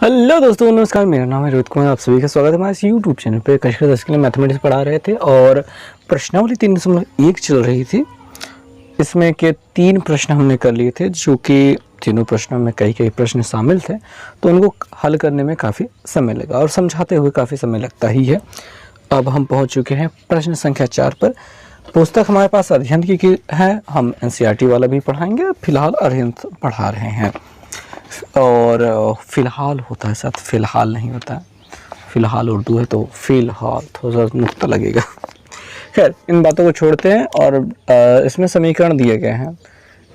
Hello दोस्तों, नमस्कार। मेरा नाम है रोहित कुमार। आप सभी का स्वागत है हमारे यूट्यूब चैनल पे। कक्षा 10 के लिए मैथमेटिक्स पढ़ा रहे थे और प्रश्नावली 3.1 चल रही थी। इसमें के 3 प्रश्न हमने कर लिए थे, जो कि तीनों प्रश्नों में कई प्रश्न शामिल थे, तो उनको हल करने में काफ़ी समय लगा और समझाते हुए काफ़ी समय लगता ही है। अब हम पहुँच चुके हैं प्रश्न संख्या 4 पर। पुस्तक हमारे पास अरिहंत की है। हम NCERT वाला भी पढ़ाएंगे। फिलहाल अरिहंत पढ़ा रहे हैं और फ़िलहाल होता है, साथ फ़िलहाल नहीं होता है। फ़िलहाल उर्दू है तो फ़िलहाल थोड़ा सा नुक्ता लगेगा। खैर, इन बातों को छोड़ते हैं और इसमें समीकरण दिए गए हैं।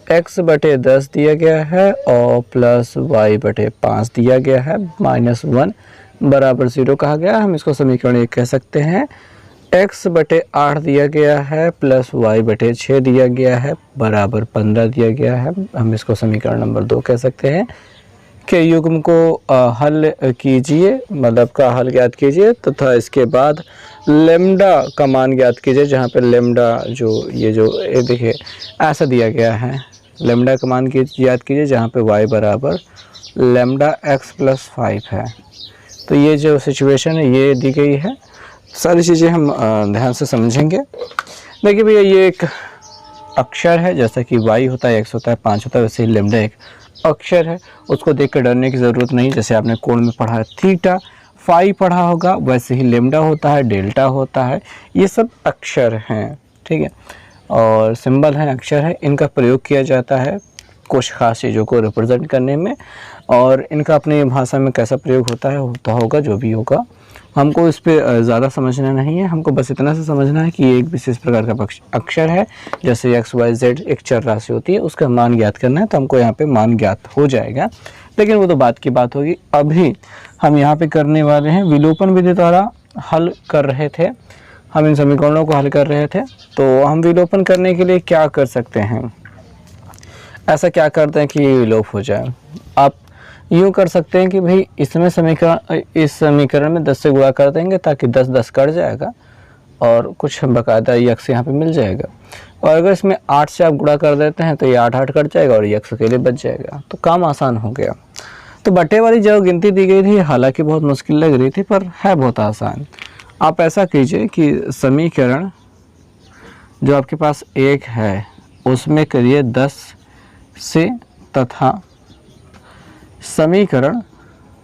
x/10 दिया गया है और प्लस y/5 दिया गया है, -1 बराबर 0 कहा गया। हम इसको समीकरण 1 कह सकते हैं। x/8 दिया गया है प्लस y/6 दिया गया है बराबर 15 दिया गया है। हम इसको समीकरण नंबर 2 कह सकते हैं। के युग्म को हल कीजिए, मतलब का हल ज्ञात कीजिए तथा इसके बाद लेम्डा का मान ज्ञात कीजिए, जहाँ पे लेम्डा ये देखिए ऐसा दिया गया है। लेम्डा का मान ज्ञात कीजिए जहाँ पे y बराबर लेम्डा x + 5 है। तो ये जो सिचुएशन है ये दी गई है। सारी चीज़ें हम ध्यान से समझेंगे। देखिए भैया, ये एक अक्षर है, जैसा कि y होता है, x होता है, 5 होता है, वैसे ही लेम्डा एक अक्षर है। उसको देख कर डरने की ज़रूरत नहीं। जैसे आपने कोण में पढ़ा है थीटा, फाई पढ़ा होगा, वैसे ही लेम्डा होता है, डेल्टा होता है। ये सब अक्षर हैं, ठीक है, और सिंबल हैं, अक्षर है। इनका प्रयोग किया जाता है कुछ खास चीज़ों को रिप्रेजेंट करने में, और इनका अपनी भाषा में कैसा प्रयोग होता होगा जो भी होगा। हमको इस पर ज़्यादा समझना नहीं है। हमको बस इतना से समझना है कि ये एक विशेष प्रकार का अक्षर है। जैसे x, y, z एक चर राशि होती है, उसका मान ज्ञात करना है तो हमको यहाँ पे मान ज्ञात हो जाएगा, लेकिन वो तो बात की बात होगी। अभी हम यहाँ पे करने वाले हैं विलोपन विधि द्वारा हल कर रहे थे। हम इन समीकरणों को हल कर रहे थे, तो हम विलोपन करने के लिए क्या कर सकते हैं, ऐसा क्या करते हैं कि ये विलोप हो जाए। आप यूँ कर सकते हैं कि भाई इस समीकरण में 10 से गुणा कर देंगे ताकि 10 कट जाएगा और कुछ बकायदा यक्स यहाँ पे मिल जाएगा। और अगर इसमें 8 से आप गुणा कर देते हैं तो ये 8 कट जाएगा और यक्स अकेले बच जाएगा, तो काम आसान हो गया। तो बटे वाली जो गिनती दी गई थी, हालांकि बहुत मुश्किल लग रही थी, पर है बहुत आसान। आप ऐसा कीजिए कि समीकरण जो आपके पास 1 है उसमें करिए 10 से, तथा समीकरण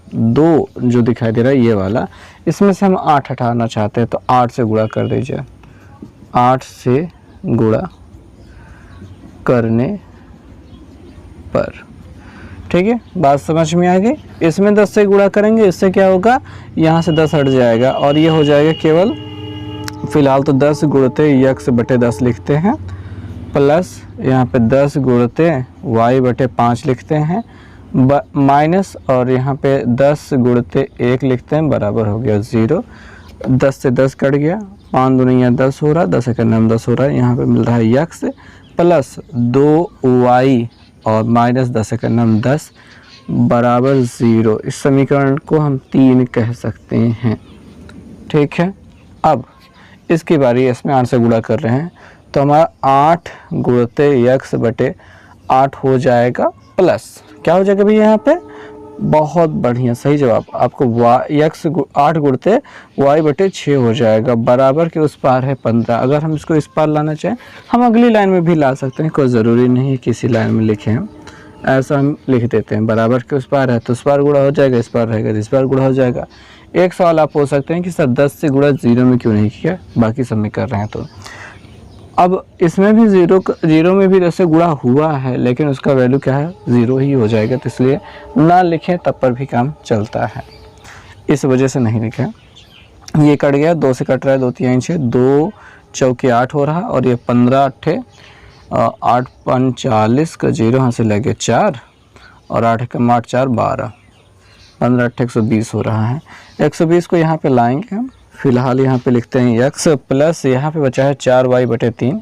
2 जो दिखाई दे रहा है ये वाला, इसमें से हम 8 हटाना चाहते हैं तो 8 से गुणा कर दीजिए। 8 से गुणा करने पर, ठीक है, बात समझ में आ गई। इसमें 10 से गुणा करेंगे, इससे क्या होगा, यहाँ से 10 हट जाएगा और ये हो जाएगा केवल, फिलहाल तो 10 गुणते x/10 लिखते हैं, प्लस यहाँ पे 10 गुणते y/5 लिखते हैं, माइनस, और यहाँ पे 10 गुणते 1 लिखते हैं, बराबर हो गया 0। 10 से 10 कट गया, 5 दूनी 10 हो रहा, 10 एकम 10 हो रहा है। यहाँ पे मिल रहा है यक्स प्लस 2y और माइनस 10 एकम 10 बराबर 0। इस समीकरण को हम 3 कह सकते हैं, ठीक है। अब इसकी बारी, इसमें 8 से गुणा कर रहे हैं तो हमारा 8 गुणते x/8 हो जाएगा, प्लस क्या हो जाएगा भाई यहाँ पे, बहुत बढ़िया, सही जवाब। आपको x 8 गुणते y/6 हो जाएगा, बराबर के उस पार है 15। अगर हम इसको इस पार लाना चाहें, हम अगली लाइन में भी ला सकते हैं, कोई ज़रूरी नहीं है किसी लाइन में लिखें हम, ऐसा हम लिख देते हैं। बराबर के उस पार है तो उस पार गुणा हो जाएगा, इस पार रहेगा इस पार गुणा हो जाएगा। एक सवाल आप पूछ सकते हैं कि सर 10 से गुणा 0 में क्यों नहीं किया, बाकी सब में कर रहे हैं। तो अब इसमें भी 0 में भी 10 से गुणा हुआ है, लेकिन उसका वैल्यू क्या है, 0 ही हो जाएगा, तो इसलिए ना लिखें, तब पर भी काम चलता है, इस वजह से नहीं लिखें। ये कट गया, 2 से कट रहा है, 2 3 6, 2 चौके 8 हो रहा, और ये 15 8 8 5 40 का 0 यहाँ से लगे 4, और 8 एकम 8 4 12, 15 8 120 हो रहा है। 120 को यहाँ पे लाएंगे हम। फिलहाल यहाँ पे लिखते हैं x प्लस, यहाँ पे बचा है 4y/3,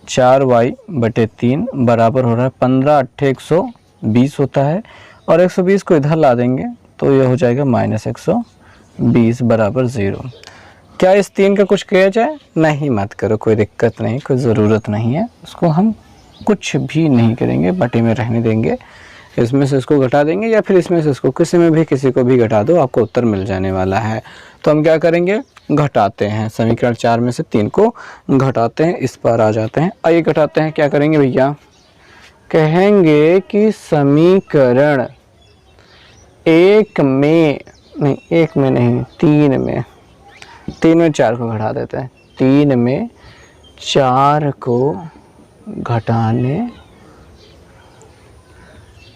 4y/3 बराबर हो रहा है 15 8 120 होता है, और 120 को इधर ला देंगे तो ये हो जाएगा -120 बराबर 0। क्या इस 3 का कुछ किया जाए, नहीं, मत करो, कोई दिक्कत नहीं, कोई ज़रूरत नहीं है, उसको हम कुछ भी नहीं करेंगे, बटे में रहने देंगे। इसमें से इसको घटा देंगे या फिर इसमें से इसको, किसी में भी किसी को भी घटा दो, आपको उत्तर मिल जाने वाला है। तो हम क्या करेंगे, घटाते हैं। समीकरण 4 में से 3 को घटाते हैं, इस पर आ जाते हैं। आइए घटाते हैं, क्या करेंगे भैया, कहेंगे कि समीकरण 1 में नहीं, 1 में नहीं, 3 में 4 को घटा देते हैं। 3 में 4 को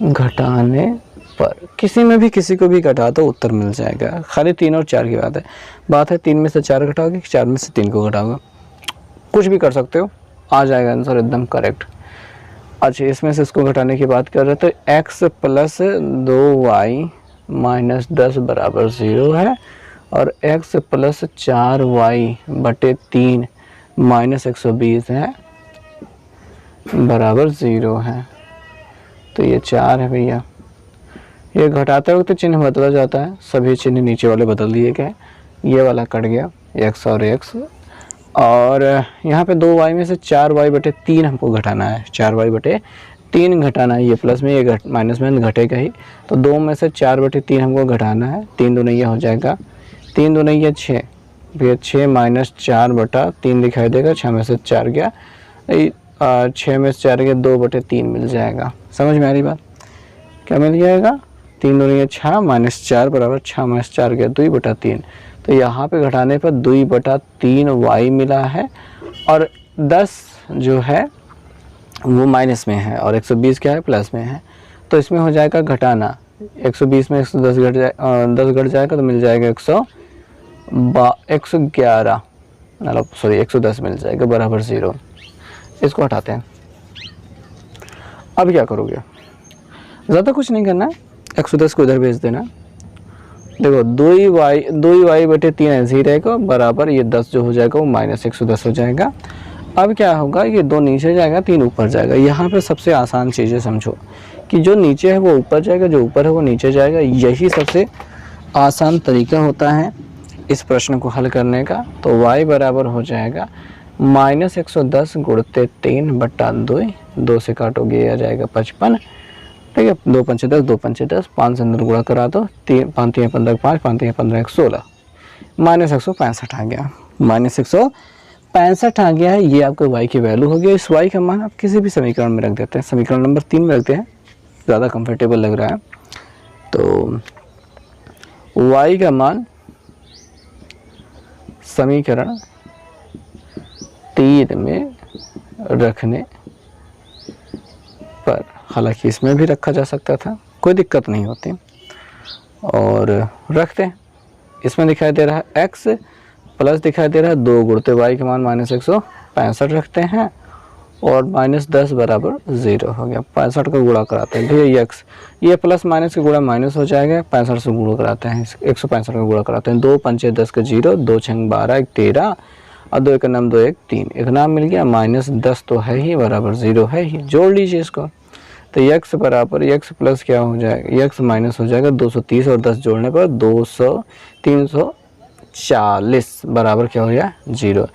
घटाने पर किसी में भी किसी को भी घटा तो उत्तर मिल जाएगा। खाली 3 और 4 की बात है 3 में से 4 घटाओगे, 4 में से 3 को घटाओगे, कुछ भी कर सकते हो, आ जाएगा आंसर एकदम करेक्ट। अच्छा, इसमें से इसको घटाने की बात कर रहे हैं तो x प्लस 2y माइनस 10 बराबर 0 है और x प्लस 4y बटे 3 माइनस 120 है बराबर 0 है। तो ये 4 है भैया। ये घटाते वक्त तो चिन्ह बदला जाता है, सभी चिन्ह नीचे वाले बदल दिए गए, ये वाला कट गया x और x, और यहाँ पे 2y में से 4y बटे 3 हमको घटाना है, 4y बटे 3 घटाना है। ये प्लस में ये माइनस में घटेगा ही, तो 2 में से 4 बटे 3 हमको घटाना है। 3 दूनिया हो जाएगा, 3 दूनिया 6, फिर 6 माइनस 4 बटा 3 दिखाई देगा, 6 में से 4 गया, 6 में से 4 गया, 2 बटे 3 मिल जाएगा। समझ में आ रही बात, क्या मिल जाएगा, 3 दूनिया 6 माइनस 4 बराबर 6 माइनस 4 गया 2 बटा 3। तो यहाँ पे घटाने पर 2 बटा 3 y मिला है और 10 जो है वो माइनस में है और 120 क्या है, प्लस में है। तो इसमें हो जाएगा घटाना, 120 में 110 घट जाए, 10 घट जाएगा तो मिल जाएगा 111, मतलब सॉरी 110 मिल जाएगा बराबर 0। इसको हटाते हैं। अब क्या करोगे, ज़्यादा कुछ नहीं करना है, 110 को इधर भेज देना। देखो 2y बटे 3 ऐसे ही रहेगा बराबर ये 10 जो हो जाएगा वो माइनस 110 हो जाएगा। अब क्या होगा, ये 2 नीचे जाएगा 3 ऊपर जाएगा। यहाँ पे सबसे आसान चीज़ें समझो कि जो नीचे है वो ऊपर जाएगा, जो ऊपर है वो नीचे जाएगा। यही सबसे आसान तरीका होता है इस प्रश्न को हल करने का। तो y बराबर हो जाएगा माइनस 110 गुणते 3 बटा 2 से काटोगे आ जाएगा 55, ठीक है। 2 पंचे 10, 2 पंचे 10, 5 से अंदर गुणा करा दो, 3 5 3 15 5, 5 3 15 16, माइनस 165 आ गया, माइनस 165 आ गया है। ये आपका y की वैल्यू हो गया। इस y का मान आप किसी भी समीकरण में रख देते हैं, समीकरण नंबर 3 में रखते हैं, ज़्यादा कंफर्टेबल लग रहा है। तो y का मान समीकरण 3 में रखने पर, हालांकि इसमें भी रखा जा सकता था, कोई दिक्कत नहीं होती, और रखते हैं। इसमें दिखाई दे रहा है x प्लस दिखाई दे रहा है 2 गुणते y का मान माइनस 165 रखते हैं और माइनस 10 बराबर 0 हो गया। 65 का गुणा कराते हैं भैया, x ये प्लस माइनस का गुणा माइनस हो जाएगा, 65 से गुणा कराते हैं, 165 का गुणा कराते हैं। 2 पंचे 10 का 0, 2 छंग 12, 13 और 2 का नाम 2 1 3, एक नाम मिल गया। माइनस 10 तो है ही बराबर 0 है ही, जोड़ लीजिए इसको। तो x बराबर x प्लस क्या हो जाएगा, x माइनस हो जाएगा 230 और 10 जोड़ने पर 340 बराबर क्या हो गया 0।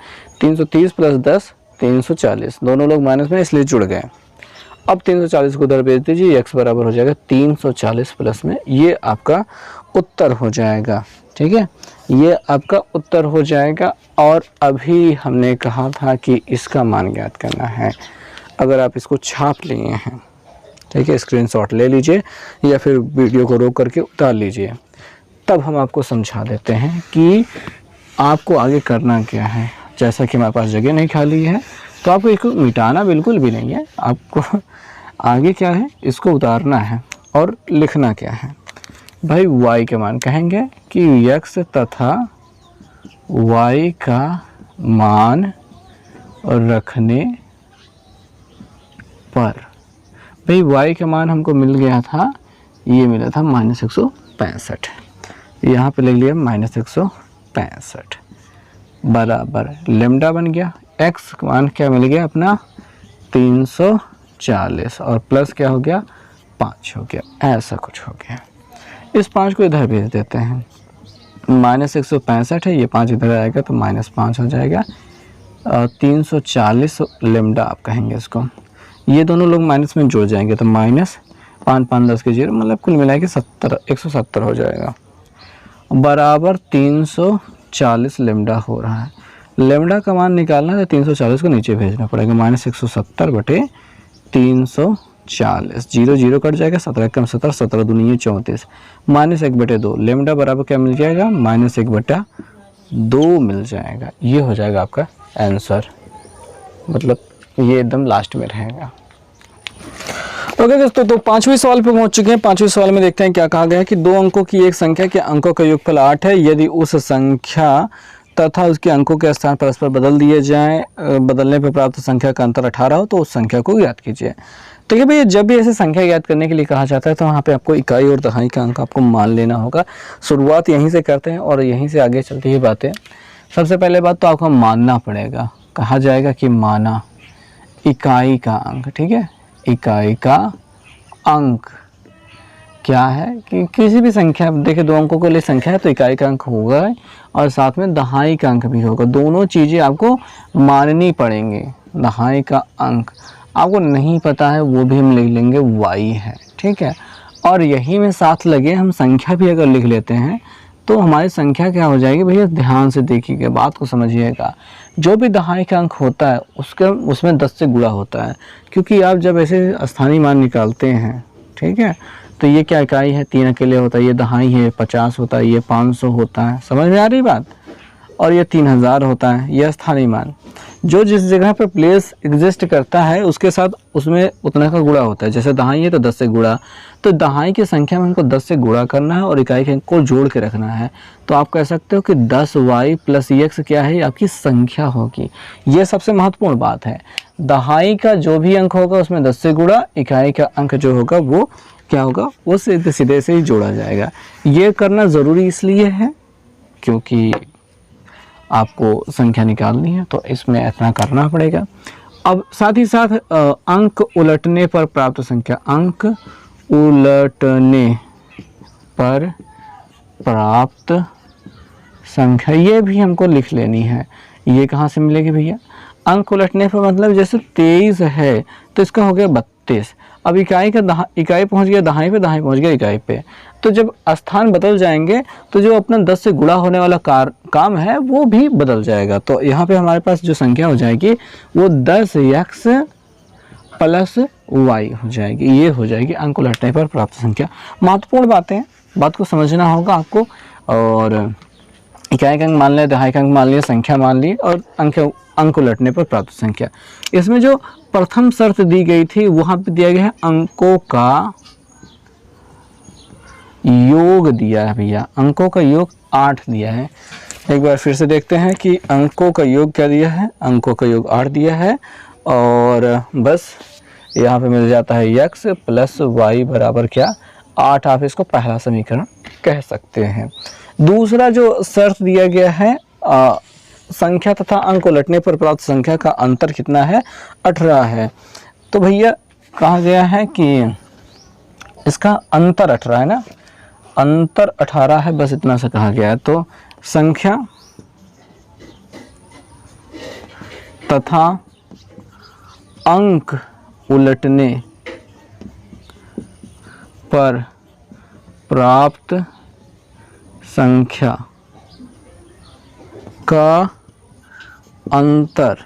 330 प्लस 10 340, दोनों लोग माइनस में इसलिए जुड़ गए। अब 340 को उधर भेज दीजिए, x बराबर हो जाएगा 340 प्लस में, ये आपका उत्तर हो जाएगा, ठीक है, ये आपका उत्तर हो जाएगा। और अभी हमने कहा था कि इसका मान ज्ञात करना है। अगर आप इसको छाप लिए हैं, ठीक है, स्क्रीनशॉट ले लीजिए या फिर वीडियो को रोक करके उतार लीजिए, तब हम आपको समझा देते हैं कि आपको आगे करना क्या है। जैसा कि हमारे पास जगह नहीं खाली है तो आपको इसको मिटाना बिल्कुल भी नहीं है, आपको आगे क्या है इसको उतारना है और लिखना क्या है भाई। y के मान कहेंगे कि x तथा y का मान रखने पर, भाई y का मान हमको मिल गया था, ये मिला था माइनस 165, यहाँ पे लिख लिया माइनस 165 बराबर लेमडा बन गया। x का मान क्या मिल गया अपना 340 और प्लस क्या हो गया 5 हो गया, ऐसा कुछ हो गया। इस 5 को इधर भेज देते हैं, माइनस 165 है, ये 5 इधर आएगा तो माइनस 5 हो जाएगा। 340 लेमडा आप कहेंगे इसको, ये दोनों लोग माइनस में जुड़ जाएंगे तो माइनस 5 5 10 के 0, मतलब कुल मिला के 70 170 हो जाएगा, बराबर 340 लेमडा हो रहा है। लेमडा का मान निकालना है तो 340 को नीचे भेजना पड़ेगा, -170 बटे 340, 0 0 कट जाएगा, 17 कम 17, 17 दूनी 34, -1/2, लेमडा बराबर क्या मिल जाएगा, -1/2 मिल जाएगा। ये हो जाएगा आपका आंसर, मतलब ये एकदम लास्ट में रहेगा। ओके दोस्तों, तो 5वें सवाल पे पहुंच चुके हैं। 5वें सवाल में देखते हैं क्या कहा गया है कि 2 अंकों की एक संख्या के अंकों का योगफल 8 है, यदि उस संख्या तथा उसके अंकों के स्थान परस्पर बदल दिए जाएं, बदलने पर प्राप्त संख्या का अंतर 18 हो तो उस संख्या को ज्ञात कीजिए। तो ये भैया जब भी ऐसे संख्या ज्ञात करने के लिए कहा जाता है तो वहाँ पे आपको इकाई और दहाई का अंक आपको मान लेना होगा। शुरुआत यहीं से करते हैं और यहीं से आगे चलती ही बातें। सबसे पहले बात तो आपको मानना पड़ेगा, कहा जाएगा कि माना इकाई का अंक, ठीक है। इकाई का अंक क्या है कि किसी भी संख्या, देखिए 2 अंकों के लिए संख्या है तो इकाई का अंक होगा और साथ में दहाई का अंक भी होगा। दोनों चीज़ें आपको माननी पड़ेंगी। दहाई का अंक आपको नहीं पता है वो भी हम लिख लेंगे y है, ठीक है। और यही में साथ लगे हम संख्या भी अगर लिख लेते हैं तो हमारी संख्या क्या हो जाएगी भैया, ध्यान से देखिएगा, बात को समझिएगा। जो भी दहाई का अंक होता है उसमें 10 से गुणा होता है, क्योंकि आप जब ऐसे स्थानीय मान निकालते हैं, ठीक है, तो ये क्या इकाई है, 3 अकेले होता है, ये दहाई है 50 होता है, ये 500 होता है, समझ में आ रही बात, और ये 3000 होता है, यह स्थानीय मान। जो जिस जगह पर प्लेस एग्जिस्ट करता है उसके साथ उसमें उतना का गुणा होता है। जैसे दहाई है तो 10 से गुणा, तो दहाई की संख्या में हमको 10 से गुणा करना है और इकाई के अंक को जोड़ के रखना है। तो आप कह सकते हो कि 10y + x क्या है, आपकी संख्या होगी। ये सबसे महत्वपूर्ण बात है। दहाई का जो भी अंक होगा उसमें 10 से गुणा, इकाई का अंक जो होगा वो क्या होगा, वो सीधे से ही जोड़ा जाएगा। ये करना ज़रूरी इसलिए है क्योंकि आपको संख्या निकालनी है, तो इसमें इतना करना पड़ेगा। अब साथ ही साथ अंक उलटने पर प्राप्त संख्या, अंक उलटने पर प्राप्त संख्या, ये भी हमको लिख लेनी है। ये कहाँ से मिलेगी भैया, अंक उलटने पर मतलब जैसे 23 है तो इसका हो गया 32। अब इकाई पहुंच गया दहाई पे, दहाई पहुंच गया इकाई पे, तो जब स्थान बदल जाएंगे तो जो अपना 10 से गुणा होने वाला काम है वो भी बदल जाएगा। तो यहाँ पे हमारे पास जो संख्या हो जाएगी वो 10x + y हो जाएगी। ये हो जाएगी अंक उलटने पर प्राप्त संख्या। महत्वपूर्ण बातें, बात को समझना होगा आपको। और इकाई का अंक मान लिया, दहाई का अंक मान लिया, संख्या मान ली और अंक उलटने पर प्राप्त संख्या। इसमें जो प्रथम शर्त दी गई थी वहां पे दिया गया है अंकों का योग दिया है भैया, अंकों का योग 8 दिया है। एक बार फिर से देखते हैं कि अंकों का योग क्या दिया है, अंकों का योग 8 दिया है और बस यहाँ पे मिल जाता है x + y बराबर क्या, 8। आप इसको पहला समीकरण कह सकते हैं। दूसरा जो शर्त दिया गया है, संख्या तथा अंक उलटने पर प्राप्त संख्या का अंतर कितना है, 18 है। तो भैया कहा गया है कि इसका अंतर 18 है ना, अंतर 18 है, बस इतना सा कहा गया है। तो संख्या तथा अंक उलटने पर प्राप्त संख्या का अंतर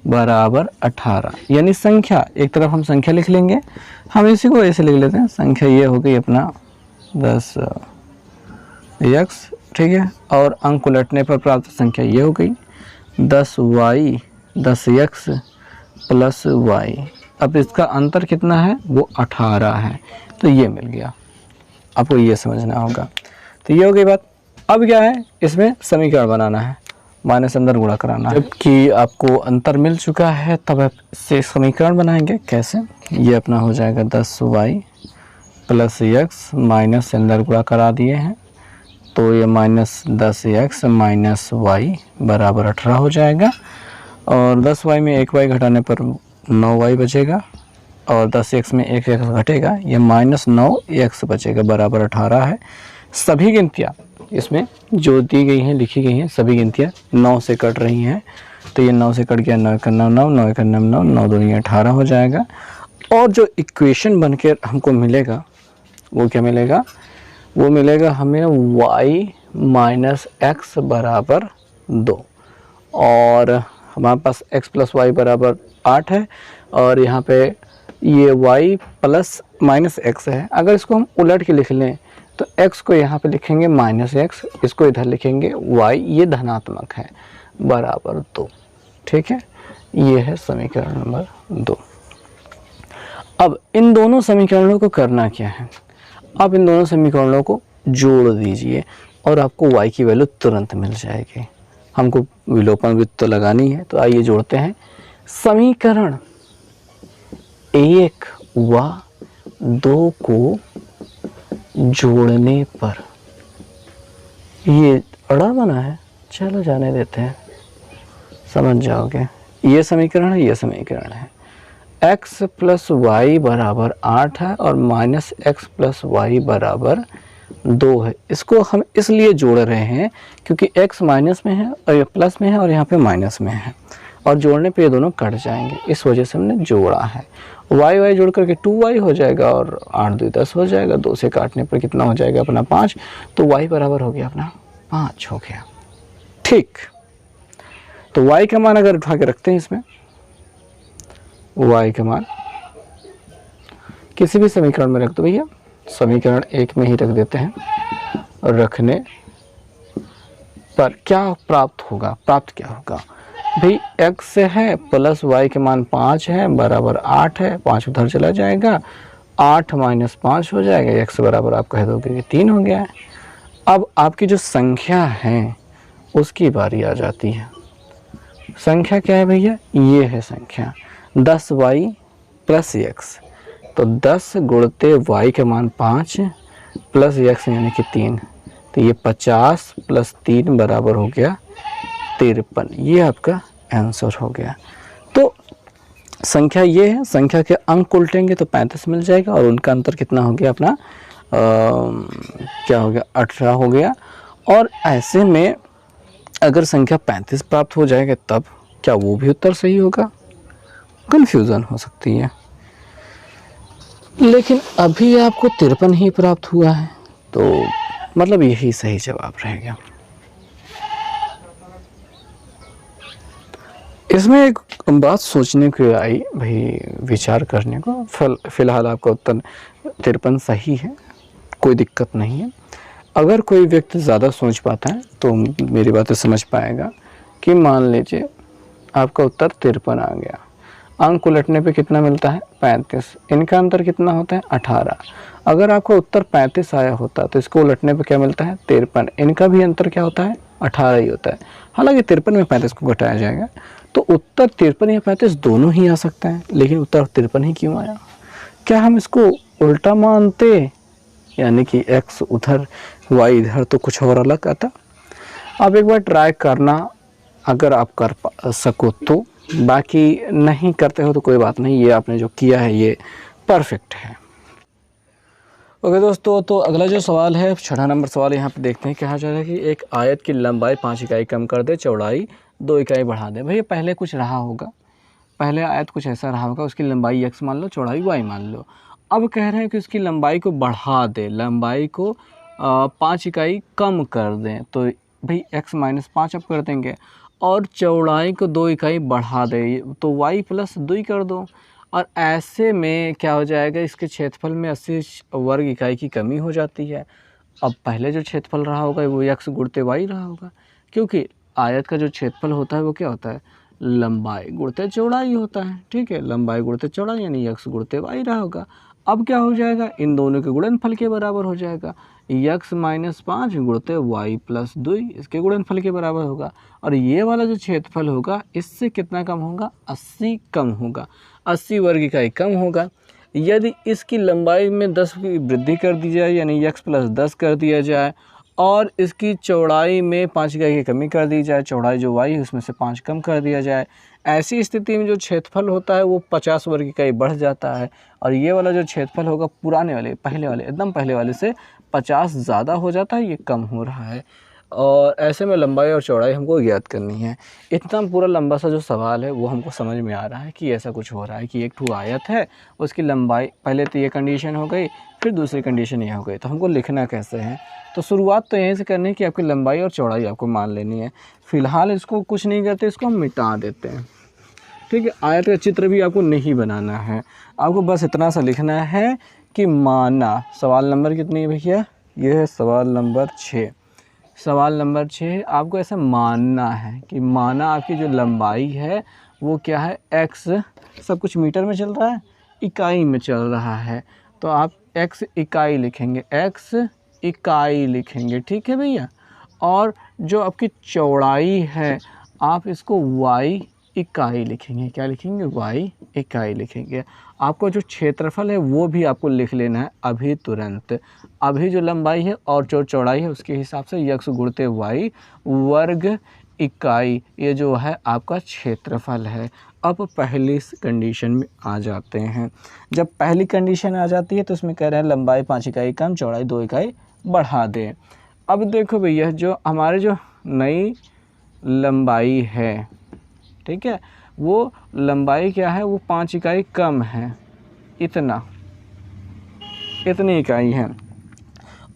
बराबर 18। यानी संख्या, एक तरफ हम संख्या लिख लेंगे, हम इसी को ऐसे लिख लेते हैं, संख्या ये हो गई अपना 10x, ठीक है, और अंक उलटने पर प्राप्त संख्या ये हो गई 10y 10x + y। अब इसका अंतर कितना है, वो 18 है, तो ये मिल गया। आपको ये समझना होगा। तो ये हो गई बात। अब क्या है, इसमें समीकरण बनाना है, माइनस अंदर गुणा कराना है। जबकि आपको अंतर मिल चुका है तब आप इससे समीकरण बनाएंगे। कैसे, ये अपना हो जाएगा 10y + x, माइनस अंदर गुणा करा दिए हैं तो ये -10x - y बराबर 18 हो जाएगा। और 10y में 1y घटाने पर 9y बचेगा और 10x में 1x घटेगा, ये -9x बचेगा, बराबर 18 है। सभी गिनतियाँ इसमें जो दी गई हैं, लिखी गई हैं, सभी गिनतियाँ 9 से कट रही हैं। तो ये 9 से कट गया, 9 × 9 9, 9 × 9 9, 9 दूनी 18 हो जाएगा। और जो इक्वेशन बनकर हमको मिलेगा वो क्या मिलेगा, वो मिलेगा हमें y माइनस एक्स बराबर 2, और हमारे पास x प्लस वाई बराबर 8 है, और यहाँ पे ये y प्लस माइनस एक्स है। अगर इसको हम उलट के लिख लें तो x को यहाँ पे लिखेंगे माइनस एक्स, इसको इधर लिखेंगे y, ये धनात्मक है, बराबर 2। ठीक है, ये है समीकरण नंबर 2। अब इन दोनों समीकरणों को करना क्या है, आप इन दोनों समीकरणों को जोड़ दीजिए और आपको y की वैल्यू तुरंत मिल जाएगी। हमको विलोपन वृत्त तो लगानी है, तो आइए जोड़ते हैं। समीकरण 1 व 2 को जोड़ने पर ये अड़ा बना है, चलो जाने देते हैं, समझ जाओगे। ये समीकरण है, ये समीकरण है। x प्लस वाई बराबर 8 है और माइनस एक्स प्लस वाई बराबर 2 है। इसको हम इसलिए जोड़ रहे हैं क्योंकि x माइनस में है और ये प्लस में है और यहाँ पे माइनस में है, और जोड़ने पे ये दोनों कट जाएंगे, इस वजह से हमने जोड़ा है। y जोड़ करके 2y हो जाएगा और 8 2 10 हो जाएगा, 2 से काटने पर कितना हो जाएगा अपना 5, तो y बराबर हो गया अपना 5 हो गया। ठीक, तो y का मान अगर उठा के रखते हैं इसमें, y का मान किसी भी समीकरण में रख दो भैया, समीकरण 1 में ही रख देते हैं, और रखने पर क्या प्राप्त होगा, प्राप्त क्या होगा भाई, x है प्लस y के मान 5 है बराबर 8 है, 5 उधर चला जाएगा, 8 माइनस 5 हो जाएगा, x बराबर आप कह दोगे कि 3 हो गया है। अब आपकी जो संख्या है उसकी बारी आ जाती है। संख्या क्या है भैया, ये है संख्या 10y प्लस x, तो 10 गुणते y के मान 5 प्लस x यानी कि 3, तो ये 50 प्लस 3 बराबर हो गया 53। ये आपका आंसर हो गया। तो संख्या ये है, संख्या के अंक उल्टेंगे तो 35 मिल जाएगा, और उनका अंतर कितना हो गया अपना क्या हो गया, 18 हो गया। और ऐसे में अगर संख्या 35 प्राप्त हो जाएगा तब क्या वो भी उत्तर सही होगा, कंफ्यूजन हो सकती है। लेकिन अभी आपको 53 ही प्राप्त हुआ है, तो मतलब यही सही जवाब रहेगा। इसमें एक बात सोचने को आई भाई, विचार करने को। फिलहाल आपका उत्तर 53 सही है, कोई दिक्कत नहीं है। अगर कोई व्यक्ति ज़्यादा सोच पाता है तो मेरी बातें समझ पाएगा कि मान लीजिए आपका उत्तर 53 आ गया, अंक उलटने पे कितना मिलता है 35, इनका अंतर कितना होता है 18। अगर आपका उत्तर 35 आया होता तो इसको उलटने पे क्या मिलता है 53, इनका भी अंतर क्या होता है 18 ही होता है। हालांकि 53 में 35 को घटाया जाएगा, तो उत्तर 53 या 35 दोनों ही आ सकता है, लेकिन उत्तर 53 ही क्यों आया? क्या हम इसको उल्टा मानते, यानी कि x उधर y इधर, तो कुछ और अलग आता? आप एक बार ट्राई करना, अगर आप कर सको तो, बाकी नहीं करते हो तो कोई बात नहीं, ये आपने जो किया है ये परफेक्ट है। ओके दोस्तों, तो अगला जो सवाल है 6 नंबर सवाल यहाँ पे देखते हैं। कहा जा रहा है कि एक आयत की लंबाई 5 इकाई कम कर दे, चौड़ाई 2 इकाई बढ़ा दे। भैया पहले कुछ रहा होगा, पहले आयत कुछ ऐसा रहा होगा, उसकी लंबाई x मान लो, चौड़ाई y मान लो। अब कह रहे हैं कि उसकी लंबाई को बढ़ा दे, लंबाई को 5 इकाई कम कर दें, तो भाई x माइनस 5 अब कर देंगे, और चौड़ाई को 2 इकाई बढ़ा दे, तो y प्लस 2 कर दो। और ऐसे में क्या हो जाएगा, इसके क्षेत्रफल में 80 वर्ग इकाई की कमी हो जाती है। अब पहले जो क्षेत्रफल रहा होगा वो x गुणते y रहा होगा, क्योंकि आयत का जो क्षेत्रफल होता है वो क्या होता है, लंबाई गुणते चौड़ाई होता है। ठीक है, लंबाई गुणते चौड़ाई यानी x गुणते y रहा होगा। अब क्या हो जाएगा, इन दोनों के गुणनफल के बराबर हो जाएगा, x माइनस 5 गुणते y प्लस 2, इसके गुणनफल के बराबर होगा। और ये वाला जो क्षेत्रफल होगा इससे कितना कम होगा, 80 कम होगा, 80 वर्ग इकाई कम होगा। यदि इसकी लंबाई में 10 की वृद्धि कर दी जाए, यानी x प्लस 10 कर दिया जाए, और इसकी चौड़ाई में 5 इकाई की कमी कर दी जाए, चौड़ाई जो y है उसमें से 5 कम कर दिया जाए, ऐसी स्थिति में जो क्षेत्रफल होता है वो 50 वर्ग इकाई बढ़ जाता है। और ये वाला जो क्षेत्रफल होगा पुराने वाले, पहले वाले, एकदम पहले वाले से 50 ज़्यादा हो जाता है, ये कम हो रहा है। और ऐसे में लंबाई और चौड़ाई हमको ज्ञात करनी है। इतना पूरा लंबा सा जो सवाल है वो हमको समझ में आ रहा है कि ऐसा कुछ हो रहा है कि एक ठो आयत है, उसकी लंबाई, पहले तो ये कंडीशन हो गई, फिर दूसरी कंडीशन ये हो गई, तो हमको लिखना कैसे है। तो शुरुआत तो यहीं से करनी है कि आपकी लंबाई और चौड़ाई आपको मान लेनी है। फ़िलहाल इसको कुछ नहीं करते, इसको हम मिटा देते हैं। ठीक है, आयत का चित्र भी आपको नहीं बनाना है, आपको बस इतना सा लिखना है कि माना। सवाल नंबर कितनी है भैया, ये है सवाल नंबर 6। सवाल नंबर 6 आपको ऐसा मानना है कि माना आपकी जो लंबाई है वो क्या है, x, सब कुछ मीटर में चल रहा है, इकाई में चल रहा है, तो आप x इकाई लिखेंगे, x इकाई लिखेंगे। ठीक है भैया। और जो आपकी चौड़ाई है आप इसको y इकाई लिखेंगे। क्या लिखेंगे, y इकाई लिखेंगे। आपको जो क्षेत्रफल है वो भी आपको लिख लेना है अभी तुरंत। अभी जो लंबाई है और जो चौड़ाई है उसके हिसाब से x गुणते y वर्ग इकाई, ये जो है आपका क्षेत्रफल है। अब पहली कंडीशन में आ जाते हैं। जब पहली कंडीशन आ जाती है तो उसमें कह रहे हैं लंबाई 5 इकाई कम, चौड़ाई 2 इकाई बढ़ा दें। अब देखो भैया, जो हमारे जो नई लंबाई है, ठीक है, वो लंबाई क्या है, वो 5 इकाई कम है, इतनी इकाई है,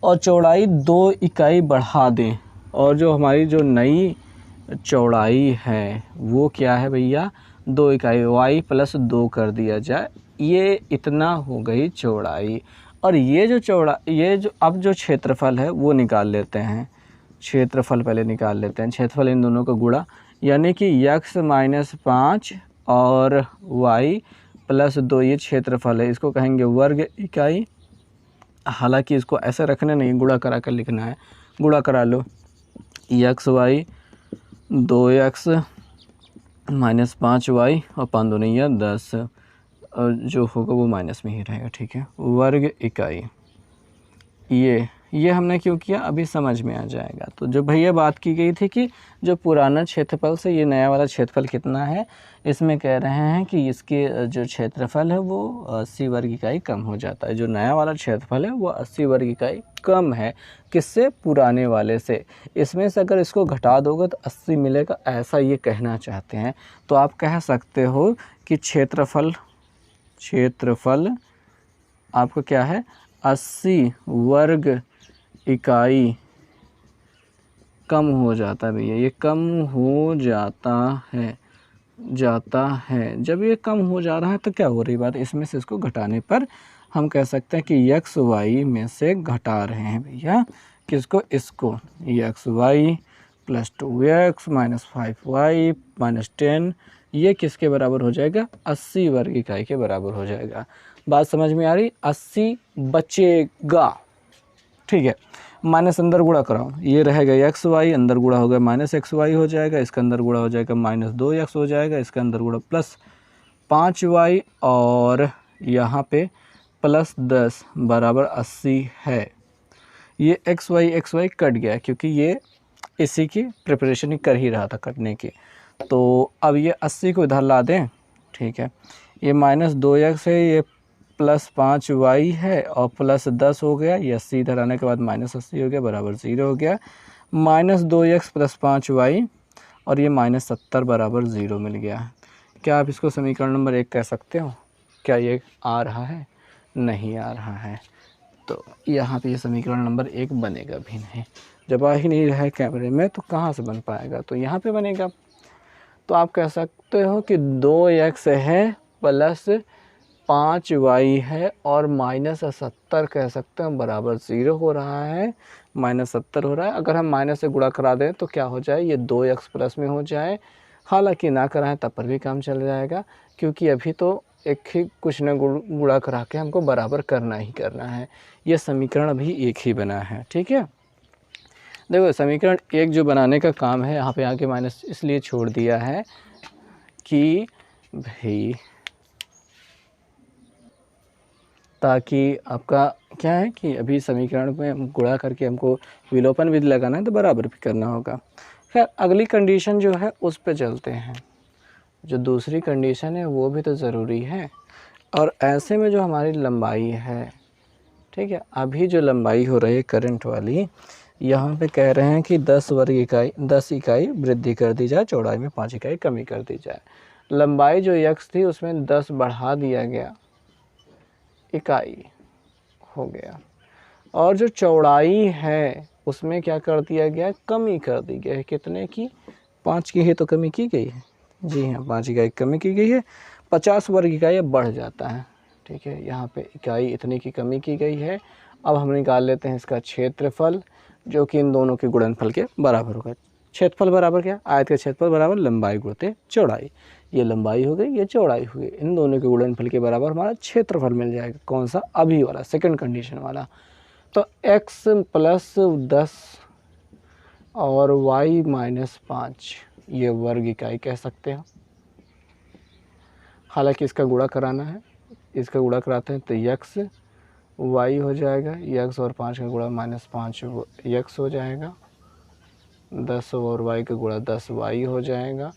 और चौड़ाई 2 इकाई बढ़ा दें। और जो हमारी जो नई चौड़ाई है वो क्या है भैया, 2 इकाई, y + 2 कर दिया जाए, ये इतना हो गई चौड़ाई। और ये जो अब जो क्षेत्रफल है वो निकाल लेते हैं। क्षेत्रफल पहले निकाल लेते हैं, क्षेत्रफल इन दोनों का गुणा, यानी कि x - 5 और y + 2 ये क्षेत्रफल है, इसको कहेंगे वर्ग इकाई। हालांकि इसको ऐसे रखना नहीं, गुणा करा कर लिखना है। गुणा करा लो, xy 2x - 5y और 5 दूनी या 10, और जो होगा वो माइनस में ही रहेगा। ठीक है, वर्ग इकाई। ये हमने क्यों किया अभी समझ में आ जाएगा। तो जो भैया बात की गई थी कि जो पुराना क्षेत्रफल से ये नया वाला क्षेत्रफल कितना है, इसमें कह रहे हैं कि इसके जो क्षेत्रफल है वो 80 वर्ग इकाई कम हो जाता है। जो नया वाला क्षेत्रफल है वो 80 वर्ग इकाई कम है, किससे, पुराने वाले से। इसमें से अगर इसको घटा दोगे तो 80 मिलेगा, ऐसा ये कहना चाहते हैं। तो आप कह सकते हो कि क्षेत्रफल आपको क्या है, 80 वर्ग इकाई कम हो जाता है भैया, ये कम हो जाता है। जब ये कम हो जा रहा है तो क्या हो रही बात, इसमें से इसको घटाने पर हम कह सकते हैं कि x y में से घटा रहे हैं भैया, किसको, इसको। xy + 2x - 5y - 10, ये किसके बराबर हो जाएगा, 80 वर्ग इकाई के बराबर हो जाएगा। बात समझ में आ रही, 80 बचेगा। ठीक है, माइनस अंदर गुणा कराओ, ये रहेगा xy, अंदर गुणा होगा -xy हो जाएगा, इसका अंदर गुणा हो जाएगा -2x हो जाएगा, इसका अंदर गुणा +5y, और यहाँ पे +10 बराबर 80 है। ये xy कट गया क्योंकि ये इसी की प्रिपरेशन ही कर ही रहा था कटने की। तो अब ये 80 को इधर ला दें। ठीक है, ये -2x है, ये +5y है, और +10 हो गया, ये 80 इधर आने के बाद -80 हो गया, बराबर 0 हो गया। -2x + 5y, और ये -70 बराबर 0 मिल गया। क्या आप इसको समीकरण नंबर 1 कह सकते हो? क्या ये आ रहा है? नहीं आ रहा है, तो यहाँ पे ये समीकरण नंबर 1 बनेगा भी नहीं। जब आ ही नहीं रहा है कैमरे में तो कहाँ से बन पाएगा, तो यहाँ पे बनेगा। तो आप कह सकते हो कि 2x है प्लस 5y है और -70 कह सकते हैं बराबर 0 हो रहा है, -70 हो रहा है। अगर हम माइनस से गुणा करा दें तो क्या हो जाए, ये 2x प्लस में हो जाए। हालांकि ना कराएं तब पर भी काम चल जाएगा, क्योंकि अभी तो एक ही कुछ न गुणा करा के हमको बराबर करना ही करना है। ये समीकरण अभी एक ही बना है। ठीक है, देखो समीकरण 1 जो बनाने का काम है, यहाँ पे आके माइनस इसलिए छोड़ दिया है कि भाई ताकि आपका क्या है कि अभी समीकरण में हम गुणा करके हमको विलोपन विधि लगाना है तो बराबर भी करना होगा। खैर अगली कंडीशन जो है उस पे चलते हैं। जो दूसरी कंडीशन है वो भी तो ज़रूरी है। और ऐसे में जो हमारी लंबाई है, ठीक है, अभी जो लंबाई हो रही है करंट वाली, यहाँ पे कह रहे हैं कि 10 इकाई वृद्धि कर दी जाए, चौड़ाई में 5 इकाई कमी कर दी जाए। लंबाई जो x थी उसमें 10 बढ़ा दिया गया, इकाई हो गया, और जो चौड़ाई है उसमें क्या कर दिया गया, कमी कर दी गई है। कितने की, 5 की है तो कमी की गई है, जी हाँ 5 इकाई कमी की गई है। 50 वर्ग इकाई अब बढ़ जाता है, ठीक है, यहाँ पे इकाई इतनी की कमी की गई है। अब हम निकाल लेते हैं इसका क्षेत्रफल, जो कि इन दोनों के गुणनफल के बराबर होगा। क्षेत्रफल बराबर क्या, आयत का क्षेत्रफल बराबर लंबाई गुणित चौड़ाई। ये लंबाई हो गई, ये चौड़ाई हो गई, इन दोनों के गुणनफल के बराबर हमारा क्षेत्रफल मिल जाएगा। कौन सा, अभी वाला, सेकंड कंडीशन वाला। तो x प्लस 10 और y माइनस 5 ये वर्ग इकाई कह सकते हो। हालांकि इसका गुणा कराना है, इसका गुणा कराते हैं तो x y हो जाएगा, x और 5 का गुणा माइनस 5 x हो जाएगा, 10 और y का गुणा 10 y हो जाएगा,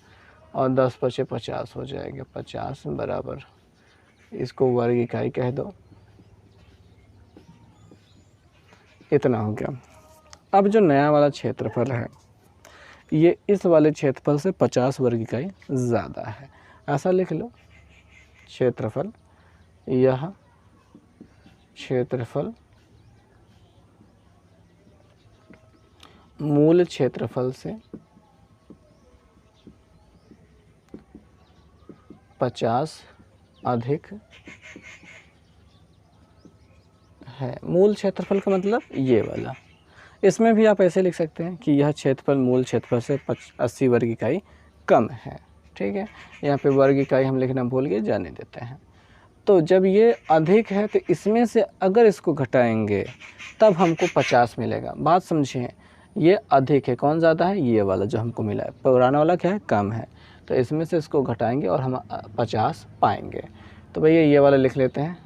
और 10 पचे 50 हो जाएगा, 50 बराबर, इसको वर्ग इकाई कह दो। इतना हो गया। अब जो नया वाला क्षेत्रफल है ये इस वाले क्षेत्रफल से 50 वर्ग इकाई ज़्यादा है, ऐसा लिख लो। क्षेत्रफल, यह क्षेत्रफल मूल क्षेत्रफल से 50 अधिक है। मूल क्षेत्रफल का मतलब ये वाला। इसमें भी आप ऐसे लिख सकते हैं कि यह क्षेत्रफल मूल क्षेत्रफल से 80 वर्ग इकाई कम है, ठीक है। यहाँ पे वर्ग इकाई हम लिखना भूल गए, जाने देते हैं। तो जब ये अधिक है तो इसमें से अगर इसको घटाएंगे तब हमको 50 मिलेगा। बात समझिए, ये अधिक है, कौन ज़्यादा है, ये वाला जो हमको मिला है। पुराना वाला क्या है, कम है, तो इसमें से इसको घटाएंगे और हम 50 पाएंगे। तो भैया ये वाला लिख लेते हैं,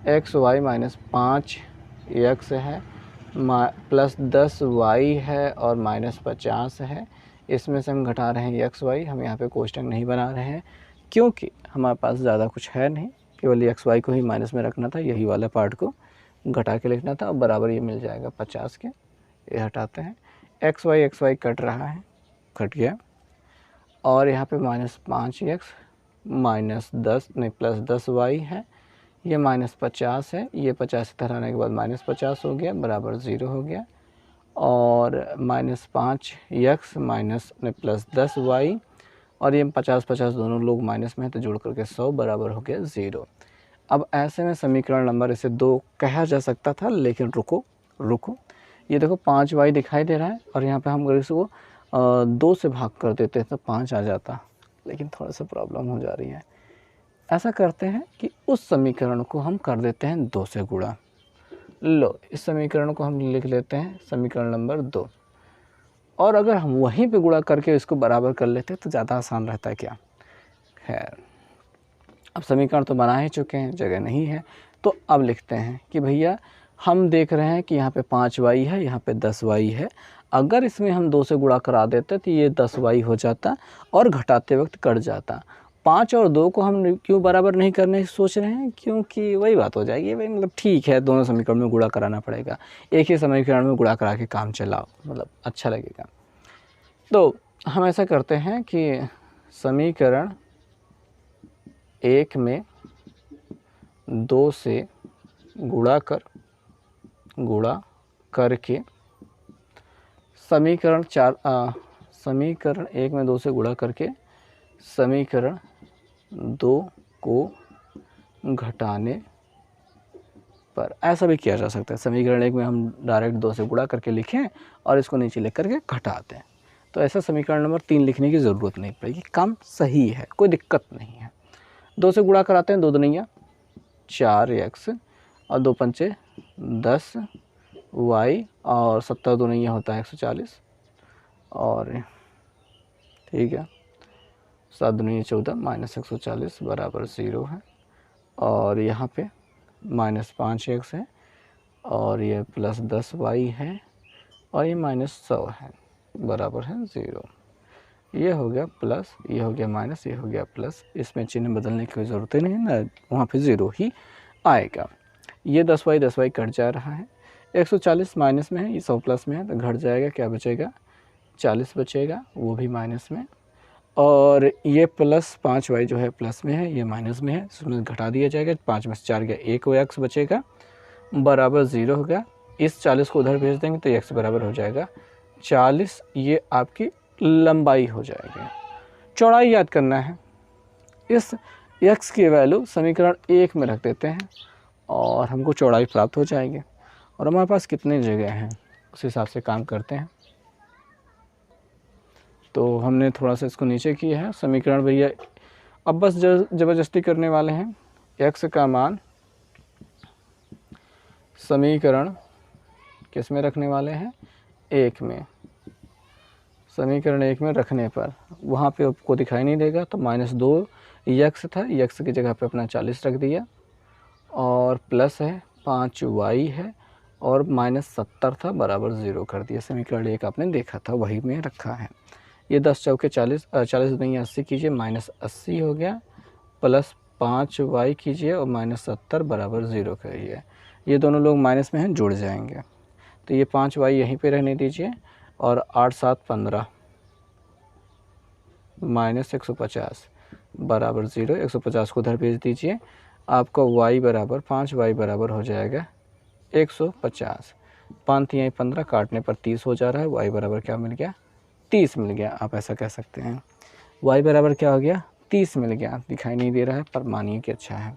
एक्स वाई माइनस 5 एक्स है, प्लस 10 वाई है, और माइनस 50 है। इसमें से हम घटा रहे हैं एक्स वाई, हम यहाँ पे कोष्टक नहीं बना रहे हैं क्योंकि हमारे पास ज़्यादा कुछ है नहीं, केवल एक्स वाई को ही माइनस में रखना था, यही वाला पार्ट को घटा के लिखना था। और बराबर ये मिल जाएगा 50 के, ये हटाते हैं, एक्स वाई कट रहा है, कट गया, और यहाँ पे माइनस 5x माइनस 10 नहीं प्लस 10 वाई है, ये माइनस 50 है, ये 50 से हटाने के बाद माइनस 50 हो गया, बराबर 0 हो गया, और minus 5x minus plus 10 Y, और ये 50 दोनों लोग माइनस में है तो जोड़ करके 100 बराबर हो गया 0। अब ऐसे में समीकरण नंबर इसे 2 कहा जा सकता था, लेकिन रुको, ये देखो 5y दिखाई दे रहा है, और यहाँ पे हम अगर इसको 2 से भाग कर देते हैं तो 5 आ जाता, लेकिन थोड़ा सा प्रॉब्लम हो जा रही है। ऐसा करते हैं कि उस समीकरण को हम कर देते हैं 2 से गुणा। लो, इस समीकरण को हम लिख लेते हैं समीकरण नंबर 2, और अगर हम वहीं पे गुणा करके इसको बराबर कर लेते तो ज़्यादा आसान रहता है क्या। खैर, अब समीकरण तो बना ही चुके हैं, जगह नहीं है, तो अब लिखते हैं कि भैया हम देख रहे हैं कि यहाँ पे 5y है, यहाँ पे 10y है। अगर इसमें हम 2 से गुणा करा देते तो ये 10y हो जाता और घटाते वक्त कट जाता। 5 और 2 को हम क्यों बराबर नहीं करने की सोच रहे हैं, क्योंकि वही बात हो जाएगी भाई, मतलब ठीक है दोनों समीकरण में गुणा कराना पड़ेगा, एक ही समीकरण में गुणा करा के काम चलाओ, मतलब अच्छा लगेगा। तो हम ऐसा करते हैं कि समीकरण 1 में 2 से गुणा करके समीकरण 1 में 2 से गुणा करके समीकरण 2 को घटाने पर ऐसा भी किया जा सकता है। समीकरण 1 में हम डायरेक्ट 2 से गुणा करके लिखें और इसको नीचे लिख करके घटाते हैं, तो ऐसा समीकरण नंबर 3 लिखने की ज़रूरत नहीं पड़ेगी, काम सही है, कोई दिक्कत नहीं है। 2 से गुणा कराते हैं, 2 दूनिया 4x और 2 पंचे 10y, और 70 दूनिया होता है 140, और ठीक है 7 दूनिया 14 माइनस 140 बराबर 0 है, और यहाँ पे माइनस 5x है, और ये प्लस 10y है, और ये माइनस 100 है, बराबर है 0। ये हो गया प्लस, ये हो गया माइनस, ये हो गया प्लस, इसमें चिन्ह बदलने की कोई ज़रूरत ही नहीं है ना, वहाँ पे 0 ही आएगा। ये 10y कट जा रहा है, 140 माइनस में है, ये 100 प्लस में है, तो घट जाएगा, क्या बचेगा 40 बचेगा, वो भी माइनस में। और ये प्लस 5y जो है प्लस में है, ये माइनस में है, इसमें घटा दिया जाएगा, 5 में से 4 गया, 1x बचेगा बराबर 0 हो गया। इस 40 को उधर भेज देंगे तो x बराबर हो जाएगा 40। ये आपकी लंबाई हो जाएगी। चौड़ाई याद करना है, इस x की वैल्यू समीकरण 1 में रख देते हैं और हमको चौड़ाई प्राप्त हो जाएगी। और हमारे पास कितने जगह हैं उस हिसाब से काम करते हैं। तो हमने थोड़ा सा इसको नीचे किया है समीकरण भैया। अब बस ज़बरदस्ती करने वाले हैं, x का मान समीकरण किस में रखने वाले हैं, 1 में। समीकरण 1 में रखने पर वहाँ पे आपको दिखाई नहीं देगा, तो -2 x था, x की जगह पे अपना 40 रख दिया, और प्लस है 5y है, और -70 था बराबर 0 कर दिया। समीकरण 1 आपने देखा था, वही में रखा है। ये 10 चौके 40, 40 नहीं 80 कीजिए, -80 हो गया, प्लस 5y कीजिए और -70 बराबर 0 करिए। ये दोनों लोग माइनस में हैं, जुड़ जाएंगे, तो ये 5y यहीं पे रहने दीजिए, और 8 7 15 -150 बराबर 0, 150 को उधर भेज दीजिए, आपका y बराबर 5y बराबर हो जाएगा 150। 5 या 15 काटने पर 30 हो जा रहा है, y बराबर क्या मिल गया, 30 मिल गया। आप ऐसा कह सकते हैं, y बराबर क्या हो गया, 30 मिल गया। दिखाई नहीं दे रहा है पर मानिए कि अच्छा है।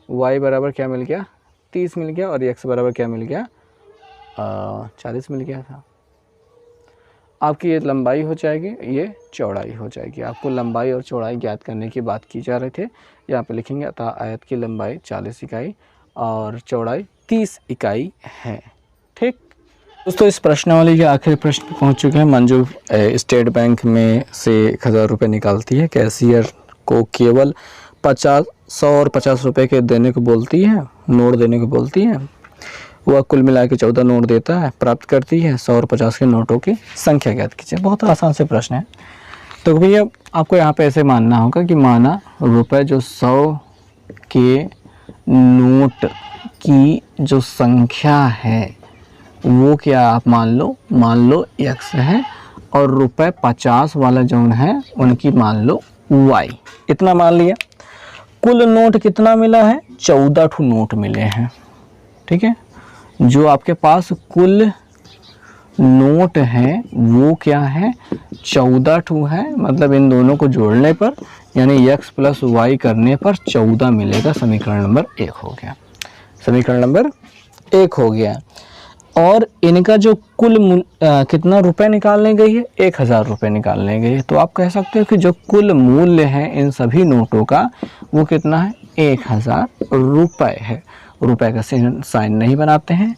y बराबर क्या मिल गया, 30 मिल गया, और x बराबर क्या मिल गया, 40 मिल गया था। आपकी ये लंबाई हो जाएगी, ये चौड़ाई हो जाएगी। आपको लंबाई और चौड़ाई ज्ञात करने की बात की जा रहे थे। यहाँ पे लिखेंगे, अतः आयत की लंबाई 40 इकाई और चौड़ाई 30 इकाई है। ठीक दोस्तों, इस प्रश्नावली के आखिरी प्रश्न पे पहुँच चुके हैं। मंजू स्टेट बैंक में से 1000 रुपये निकालती है, कैशियर को केवल 50, 100 और 50 रुपये के देने को बोलती है, नोट देने को बोलती है। वह कुल मिला के 14 नोट देता है, प्राप्त करती है 100 और 50 के नोटों की संख्या ज्ञात कीजिए। बहुत आसान से प्रश्न है। तो भैया आपको यहाँ पे ऐसे मानना होगा कि माना रुपए जो 100 के नोट की जो संख्या है वो क्या आप मान लो x है, और रुपए 50 वाला जो है उनकी मान लो y। इतना मान लिया। कुल नोट कितना मिला है, 14 ठू नोट मिले हैं। ठीक है, जो आपके पास कुल नोट है वो क्या है, 14 ठू है। मतलब इन दोनों को जोड़ने पर यानी x प्लस y करने पर 14 मिलेगा। समीकरण नंबर 1 हो गया। समीकरण नंबर 1 हो गया। और इनका जो कुल कितना रुपए निकालने गई है, 1000 रुपये निकालने गई है। तो आप कह सकते हो कि जो कुल मूल्य है इन सभी नोटों का वो कितना है, 1000 रुपये है। रुपए का साइन नहीं बनाते हैं,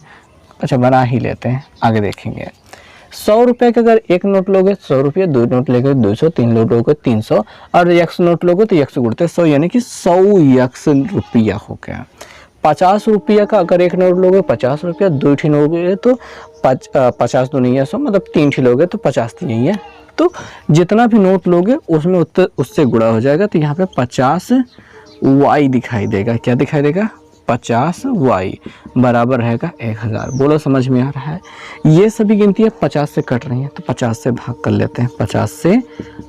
अच्छा बना ही लेते हैं, आगे देखेंगे। 100 रुपये का अगर एक नोट लोगे 100 रुपये, 2 नोट लेकर 200, 3 नोट लोगे 300, और x नोट लोगे तो x गुणते 100 यानी कि 100 रुपया हो गया। 50 रुपया का अगर एक नोट लोगे 50 रुपया, 2 ठी नोट लोगे तो 50 तो नहीं है 100, मतलब 3 ठी लोगे तो 50 तो नहीं है। तो जितना भी नोट लोगे उसमें उससे गुणा हो जाएगा। तो यहाँ पे 50y दिखाई देगा। क्या दिखाई देगा, 50y बराबर रहेगा 1000। बोलो समझ में आ रहा है। ये सभी गिनतियाँ 50 से कट रही हैं, तो 50 से भाग कर लेते हैं, 50 से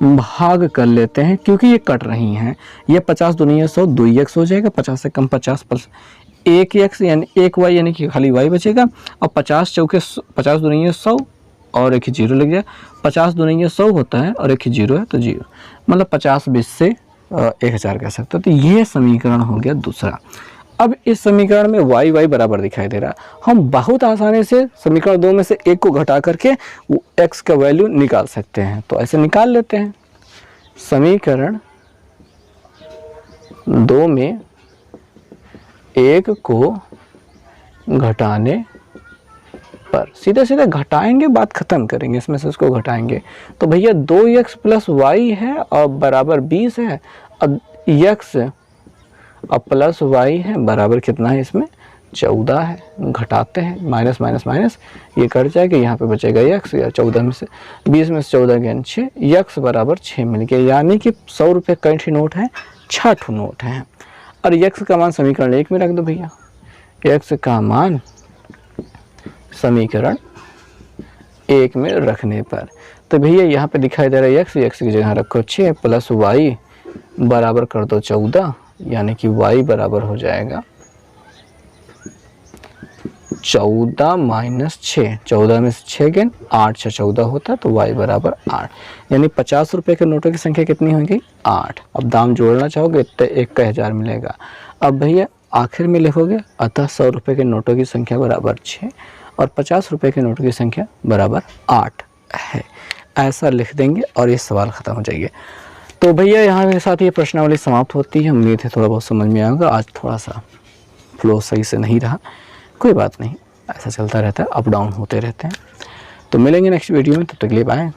भाग कर लेते हैं क्योंकि ये कट रही हैं। ये 50 दुनिया 100, 2x हो जाएगा। 50 से कम 50 प्लस 1x यानी 1y यानी कि खाली y बचेगा। और 50 चौके 50 दुनिया 100 और एक ही जीरो लग जाए। 50 दुनिया 100 होता है और एक ही जीरो है तो जीरो, मतलब 50 20 से 1000 कह सकते हो। तो ये समीकरण हो गया दूसरा। अब इस समीकरण में y बराबर दिखाई दे रहा है। हम बहुत आसानी से समीकरण 2 में से एक को घटा करके वो x का वैल्यू निकाल सकते हैं। तो ऐसे निकाल लेते हैं। समीकरण 2 में एक को घटाने पर सीधे सीधे घटाएंगे, बात खत्म करेंगे, इसमें से इसको घटाएंगे। तो भैया 2x प्लस y है और बराबर 20 है। अब x अब प्लस y है बराबर कितना है, इसमें 14 है। घटाते हैं, माइनस माइनस माइनस ये कट जाएगा, यहाँ पे बचेगा x। या 14 में से 20 में से 14 गया 6, x बराबर 6 मिल गया। यानी कि 100 रुपये कई ठी नोट है, 6 ठू नोट है। और x का मान समीकरण 1 में रख दो भैया। x का मान समीकरण 1 में रखने पर। तो भैया यहाँ पे दिखाई दे रहा है x की जगह रखो 6 प्लस y बराबर कर दो 14, यानी कि y बराबर हो जाएगा 14 माइनस 6, 14 में से 6 गए 8 से 14 होता है, तो y बराबर 8, यानी 50 रुपये के नोटों की संख्या कितनी होगी 8। अब दाम जोड़ना चाहोगे तो 1 का 1000 मिलेगा। अब भैया आखिर में लिखोगे, अतः 100 रुपये के नोटों की संख्या बराबर 6 और 50 रुपये के नोटों की संख्या बराबर 8 है, ऐसा लिख देंगे और ये सवाल ख़त्म हो जाएगा। तो भैया यहाँ मेरे साथ ये प्रश्नावली समाप्त होती है। उम्मीद है थोड़ा बहुत समझ में आएगा। आज थोड़ा सा फ्लो सही से नहीं रहा, कोई बात नहीं, ऐसा चलता रहता है, अप डाउन होते रहते हैं। तो मिलेंगे नेक्स्ट वीडियो में, तब तक के लिए बाय।